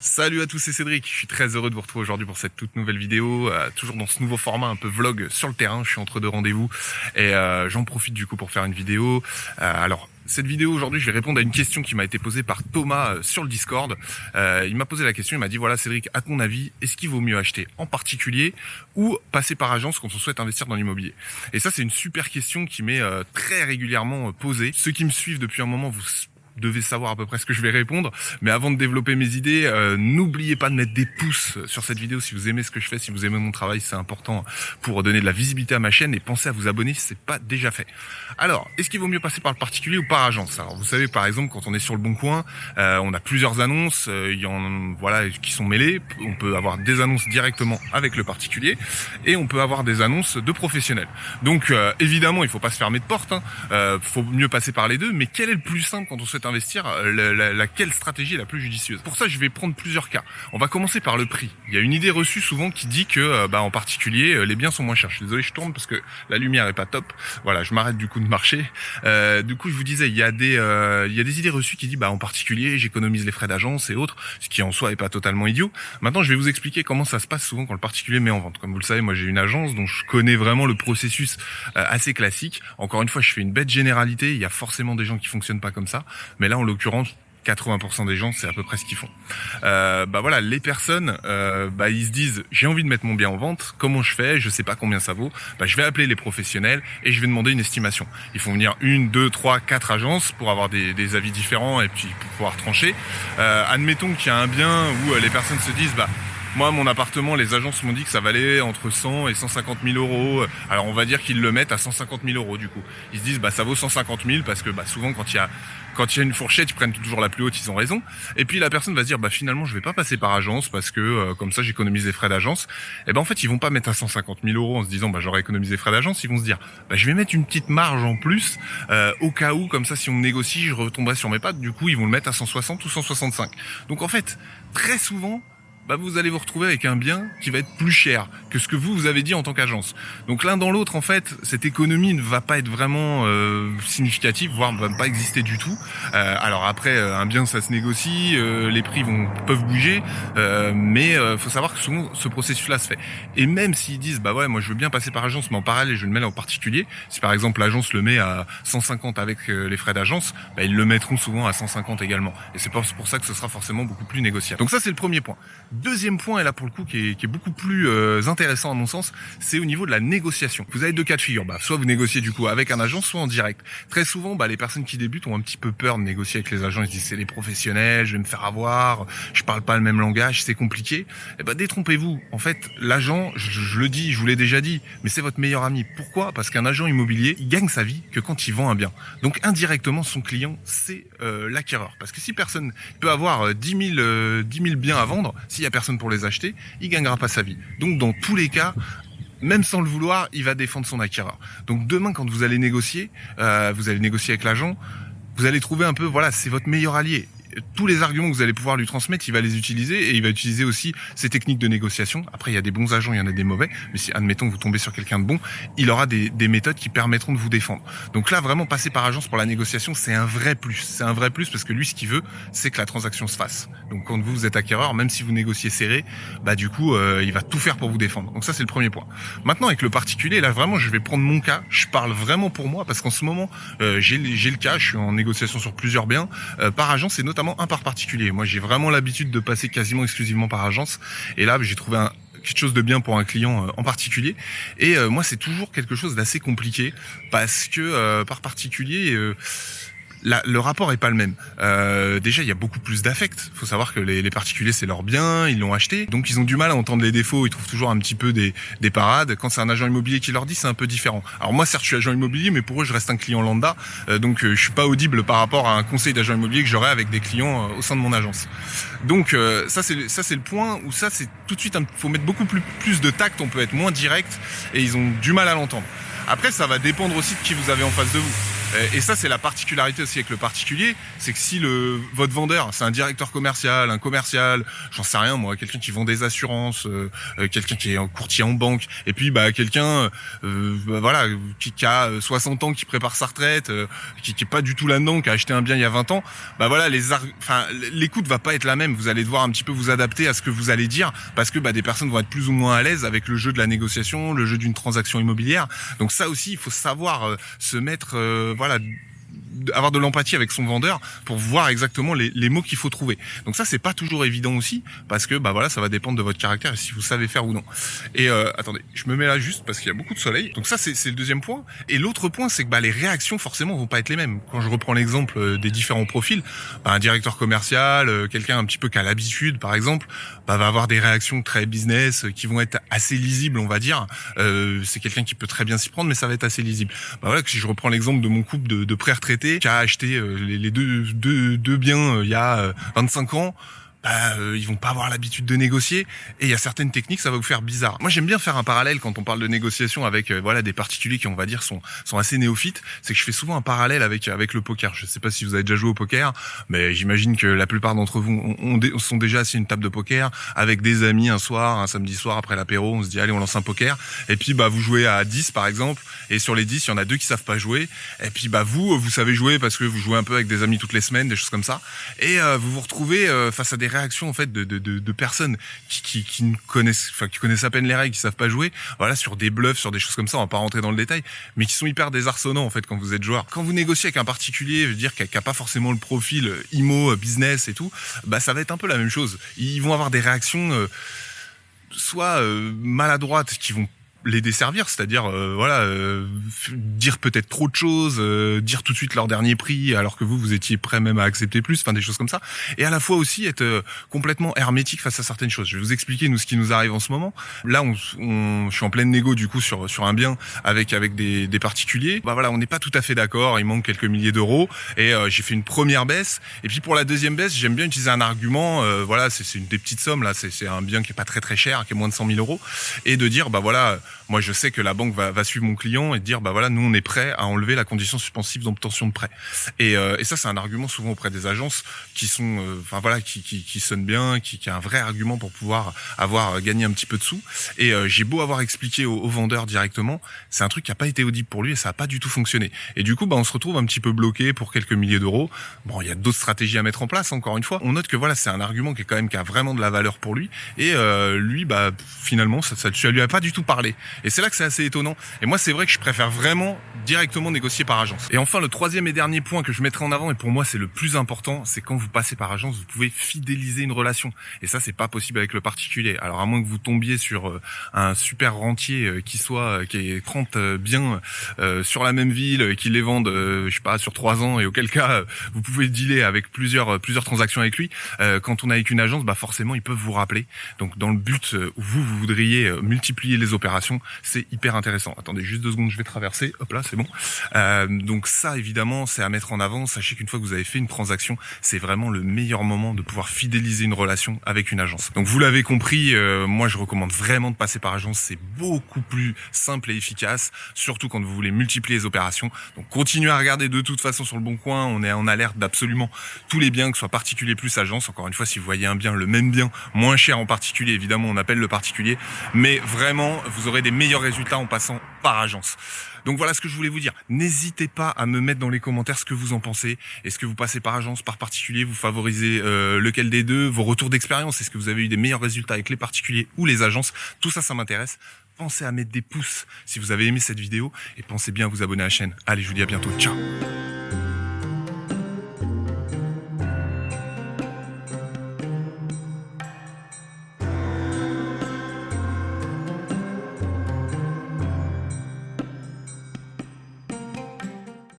Salut à tous, c'est Cédric, je suis très heureux de vous retrouver aujourd'hui pour cette toute nouvelle vidéo, toujours dans ce nouveau format un peu vlog sur le terrain. Je suis entre deux rendez-vous et j'en profite du coup pour faire une vidéo. Alors cette vidéo aujourd'hui, je vais répondre à une question qui m'a été posée par Thomas sur le Discord. Il m'a posé la question, il m'a dit voilà Cédric, à ton avis, est-ce qu'il vaut mieux acheter en particulier ou passer par agence quand on souhaite investir dans l'immobilier? Et ça c'est une super question qui m'est très régulièrement posée. Ceux qui me suivent depuis un moment, vous devez savoir à peu près ce que je vais répondre, mais avant de développer mes idées, n'oubliez pas de mettre des pouces sur cette vidéo si vous aimez ce que je fais, si vous aimez mon travail, c'est important pour donner de la visibilité à ma chaîne, et pensez à vous abonner si c'est pas déjà fait. Alors, est-ce qu'il vaut mieux passer par le particulier ou par agence? Alors, vous savez, par exemple, quand on est sur le Bon Coin, on a plusieurs annonces, qui sont mêlées. On peut avoir des annonces directement avec le particulier, et on peut avoir des annonces de professionnels. Donc, évidemment, il faut pas se fermer de porte, faut mieux passer par les deux, mais quel est le plus simple quand on souhaite investir, laquelle stratégie est la plus judicieuse? Pour ça, je vais prendre plusieurs cas. On va commencer par le prix. Il y a une idée reçue souvent qui dit que, en particulier, les biens sont moins chers. Je suis désolé, je tourne parce que la lumière est pas top. Voilà, je m'arrête du coup de marcher. Du coup, je vous disais, il y a des idées reçues qui disent, en particulier, j'économise les frais d'agence et autres, ce qui en soi est pas totalement idiot. Maintenant, je vais vous expliquer comment ça se passe souvent quand le particulier met en vente. Comme vous le savez, moi, j'ai une agence dont je connais vraiment le processus assez classique. Encore une fois, je fais une bête généralité. Il y a forcément des gens qui fonctionnent pas comme ça. Mais là, en l'occurrence, 80% des gens, c'est à peu près ce qu'ils font. Les personnes, ils se disent, j'ai envie de mettre mon bien en vente, comment je fais, je sais pas combien ça vaut, je vais appeler les professionnels et je vais demander une estimation. Ils font venir 1, 2, 3, 4 agences pour avoir des avis différents et puis pour pouvoir trancher. Admettons qu'il y a un bien où les personnes se disent, moi, mon appartement, les agences m'ont dit que ça valait entre 100 et 150 000 euros. Alors, on va dire qu'ils le mettent à 150 000 euros, du coup. Ils se disent, ça vaut 150 000 parce que, souvent, quand il y a une fourchette, ils prennent toujours la plus haute, ils ont raison. Et puis, la personne va se dire, finalement, je vais pas passer par agence parce que, comme ça, j'économise les frais d'agence. Et en fait, ils vont pas mettre à 150 000 euros en se disant, j'aurais économisé les frais d'agence. Ils vont se dire, je vais mettre une petite marge en plus, au cas où, comme ça, si on négocie, je retomberai sur mes pattes. Du coup, ils vont le mettre à 160 ou 165. Donc, en fait, très souvent, vous allez vous retrouver avec un bien qui va être plus cher que ce que vous avez dit en tant qu'agence. Donc l'un dans l'autre, en fait, cette économie ne va pas être vraiment significative, voire ne va pas exister du tout. Alors après, un bien, ça se négocie, les prix peuvent bouger, mais faut savoir que souvent, ce processus-là se fait. Et même s'ils disent, moi je veux bien passer par agence, mais en parallèle, je vais le mettre en particulier, si par exemple l'agence le met à 150 avec les frais d'agence, ils le mettront souvent à 150 également. Et c'est pour ça que ce sera forcément beaucoup plus négociable. Donc ça, c'est le premier point. Deuxième point, et là pour le coup qui est beaucoup plus intéressant à mon sens, c'est au niveau de la négociation. Vous avez deux cas de figure. Soit vous négociez du coup avec un agent, soit en direct. Très souvent, les personnes qui débutent ont un petit peu peur de négocier avec les agents. Ils se disent c'est les professionnels, je vais me faire avoir, je parle pas le même langage, c'est compliqué. Détrompez-vous. En fait, l'agent, je le dis, je vous l'ai déjà dit, mais c'est votre meilleur ami. Pourquoi? Parce qu'un agent immobilier, il gagne sa vie que quand il vend un bien. Donc indirectement, son client, c'est l'acquéreur. Parce que si personne peut avoir 10 000 biens à vendre, s'il y a personne pour les acheter, il gagnera pas sa vie. Donc dans tous les cas, même sans le vouloir, il va défendre son acquéreur. Donc demain, quand vous allez négocier avec l'agent, vous allez trouver un peu, c'est votre meilleur allié. Tous les arguments que vous allez pouvoir lui transmettre, il va les utiliser, et il va utiliser aussi ses techniques de négociation. Après, il y a des bons agents, il y en a des mauvais, mais si, admettons, vous tombez sur quelqu'un de bon, il aura des méthodes qui permettront de vous défendre. Donc là, vraiment, passer par agence pour la négociation, c'est un vrai plus. C'est un vrai plus parce que lui, ce qu'il veut, c'est que la transaction se fasse. Donc quand vous êtes acquéreur, même si vous négociez serré, il va tout faire pour vous défendre. Donc ça, c'est le premier point. Maintenant, avec le particulier, là, vraiment, je vais prendre mon cas. Je parle vraiment pour moi parce qu'en ce moment, j'ai le cas, je suis en négociation sur plusieurs biens par agence, et notamment un par particulier. Moi, j'ai vraiment l'habitude de passer quasiment exclusivement par agence. Et là, j'ai trouvé quelque chose de bien pour un client en particulier. Et moi, c'est toujours quelque chose d'assez compliqué parce que par particulier, le rapport est pas le même. Déjà, il y a beaucoup plus d'affect. Faut savoir que les particuliers, c'est leur bien, ils l'ont acheté, donc ils ont du mal à entendre les défauts. Ils trouvent toujours un petit peu des parades. Quand c'est un agent immobilier qui leur dit, c'est un peu différent. Alors moi, certes, je suis agent immobilier, mais pour eux, je reste un client lambda, donc je suis pas audible par rapport à un conseil d'agent immobilier que j'aurais avec des clients au sein de mon agence. Donc ça c'est le point où ça c'est tout de suite, faut mettre beaucoup plus de tact. On peut être moins direct et ils ont du mal à l'entendre. Après, ça va dépendre aussi de qui vous avez en face de vous. Et ça, c'est la particularité aussi avec le particulier, c'est que si votre vendeur, c'est un directeur commercial, un commercial, j'en sais rien moi, quelqu'un qui vend des assurances, quelqu'un qui est un courtier en banque, et puis quelqu'un voilà, qui a 60 ans, qui prépare sa retraite, qui est pas du tout là-dedans, qui a acheté un bien il y a 20 ans, voilà, l'écoute va pas être la même. Vous allez devoir un petit peu vous adapter à ce que vous allez dire, parce que des personnes vont être plus ou moins à l'aise avec le jeu de la négociation, le jeu d'une transaction immobilière. Donc ça aussi, il faut savoir se mettre, voilà, avoir de l'empathie avec son vendeur pour voir exactement les mots qu'il faut trouver. Donc ça, c'est pas toujours évident aussi, parce que voilà, ça va dépendre de votre caractère et si vous savez faire ou non. Et attendez, je me mets là juste parce qu'il y a beaucoup de soleil. Donc ça, c'est le deuxième point. Et l'autre point, c'est que les réactions forcément vont pas être les mêmes. Quand je reprends l'exemple des différents profils, un directeur commercial, quelqu'un un petit peu qui a l'habitude, par exemple, va avoir des réactions très business qui vont être assez lisibles, on va dire. C'est quelqu'un qui peut très bien s'y prendre, mais ça va être assez lisible. Voilà, que si je reprends l'exemple de mon couple de pré-retraités qui a acheté les deux biens il y a 25 ans, ils vont pas avoir l'habitude de négocier, et il y a certaines techniques, ça va vous faire bizarre. Moi, j'aime bien faire un parallèle quand on parle de négociation avec des particuliers qui, on va dire, sont assez néophytes. C'est que je fais souvent un parallèle avec le poker. Je sais pas si vous avez déjà joué au poker, mais j'imagine que la plupart d'entre vous sont déjà assis à une table de poker avec des amis un soir, un samedi soir après l'apéro. On se dit allez, on lance un poker, et puis vous jouez à 10 par exemple, et sur les 10 il y en a 2 qui savent pas jouer, et puis vous savez jouer parce que vous jouez un peu avec des amis toutes les semaines, des choses comme ça, et vous vous retrouvez face à des réactions en fait de personnes qui ne connaissent, qui connaissent à peine les règles, qui savent pas jouer, voilà, sur des bluffs, sur des choses comme ça, on va pas rentrer dans le détail, mais qui sont hyper désarçonnants en fait quand vous êtes joueur. Quand vous négociez avec un particulier, je veux dire, qui a pas forcément le profil IMO, business et tout, ça va être un peu la même chose. Ils vont avoir des réactions soit maladroites, qui vont les desservir, c'est-à-dire dire peut-être trop de choses, dire tout de suite leur dernier prix alors que vous étiez prêt même à accepter plus, des choses comme ça, et à la fois aussi être complètement hermétique face à certaines choses. Je vais vous expliquer ce qui nous arrive en ce moment. Là, je suis en pleine négo du coup sur un bien avec des particuliers. On n'est pas tout à fait d'accord, il manque quelques milliers d'euros, et j'ai fait une première baisse, et puis pour la deuxième baisse, j'aime bien utiliser un argument, c'est une des petites sommes là, c'est un bien qui est pas très très cher, qui est moins de 100 000 euros, et de dire moi je sais que la banque va suivre mon client et dire nous on est prêt à enlever la condition suspensive d'obtention de prêt. Et ça, c'est un argument souvent auprès des agences qui sont qui sonnent bien, qui a un vrai argument pour pouvoir avoir gagné un petit peu de sous. Et j'ai beau avoir expliqué au vendeur directement, c'est un truc qui a pas été audible pour lui et ça a pas du tout fonctionné. Et du coup on se retrouve un petit peu bloqué pour quelques milliers d'euros. Bon, il y a d'autres stratégies à mettre en place, encore une fois. On note que c'est un argument qui a vraiment de la valeur pour lui, et lui finalement ça lui a pas du tout parlé. Et c'est là que c'est assez étonnant. Et moi, c'est vrai que je préfère vraiment directement négocier par agence. Et enfin, le troisième et dernier point que je mettrai en avant, et pour moi c'est le plus important, c'est quand vous passez par agence, vous pouvez fidéliser une relation. Et ça, c'est pas possible avec le particulier. Alors à moins que vous tombiez sur un super rentier qui ait 30 biens sur la même ville, qui les vende, je sais pas, sur 3 ans, et auquel cas vous pouvez dealer avec plusieurs transactions avec lui. Quand on est avec une agence, forcément ils peuvent vous rappeler. Donc dans le but où vous voudriez multiplier les opérations, c'est hyper intéressant. Attendez juste 2 secondes, je vais traverser. Hop là, c'est bon. Donc ça, évidemment, c'est à mettre en avant. Sachez qu'une fois que vous avez fait une transaction, c'est vraiment le meilleur moment de pouvoir fidéliser une relation avec une agence. Donc vous l'avez compris, moi je recommande vraiment de passer par agence. C'est beaucoup plus simple et efficace, surtout quand vous voulez multiplier les opérations. Donc continuez à regarder de toute façon sur le Bon Coin. On est en alerte d'absolument tous les biens, que ce soit particulier plus agence. Encore une fois, si vous voyez un bien, le même bien, moins cher en particulier, évidemment, on appelle le particulier. Mais vraiment, vous aurez des meilleurs résultats en passant par agence. Donc voilà ce que je voulais vous dire. N'hésitez pas à me mettre dans les commentaires ce que vous en pensez. Est-ce que vous passez par agence, par particulier? Vous favorisez lequel des deux? Vos retours d'expérience? Est-ce que vous avez eu des meilleurs résultats avec les particuliers ou les agences? Tout ça, ça m'intéresse. Pensez à mettre des pouces si vous avez aimé cette vidéo, et pensez bien à vous abonner à la chaîne. Allez, je vous dis à bientôt. Ciao!